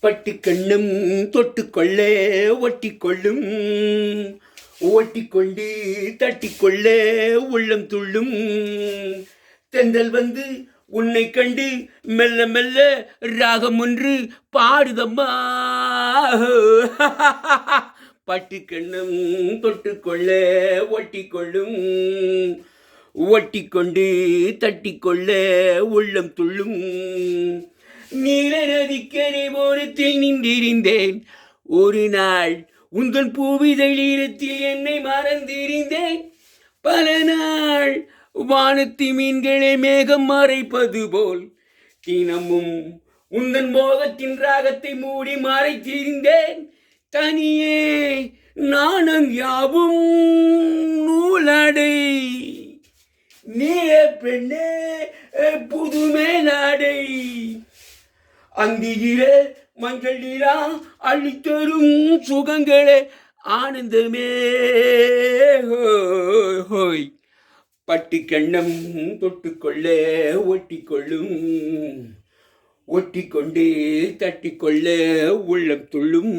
பட்டுக்கண்ணும் தொட்டுக்கொள்ளே ஒட்டிக்கொள்ளும், ஓட்டிக்கொண்டு தட்டிக்கொள்ள உள்ளம் துள்ளும். தென்றல் வந்து உன்னை கண்டு மெல்ல மெல்ல ராகம் ஒன்று பாடுதம்மா. பட்டுக்கண்ணும் தொட்டுக்கொள்ள ஒட்டிக்கொள்ளும், ஒட்டிக்கொண்டு தட்டிக்கொள்ள உள்ளம் துள்ளும். நீல நதிக்கரை ஓரத்தில் நின்றிருந்தேன் ஒரு நாள், உங்கள் பூவிதழீரத்தில் என்னை மறந்திருந்தேன் பல நாள். வானத்தி மீன்களை மேகம் மறைப்பது போல் தினமும் உந்தன் மோகத்தின் ராகத்தை மூடி மறைத்திருந்தேன். தனியே நாணம் யாவும் நூலாடை, நீல பெண்ணே புதுமே நாடை. அந்தியிலே மஞ்சள் நீரா அள்ளித்தரும் சுகங்களே ஆனந்தமே. ஹோய் பட்டுக்கண்ணம் தொட்டுக்கொள்ள ஒட்டிக்கொள்ளும், ஒட்டிக்கொண்டு தட்டிக்கொள்ள உள்ளம் துள்ளும்.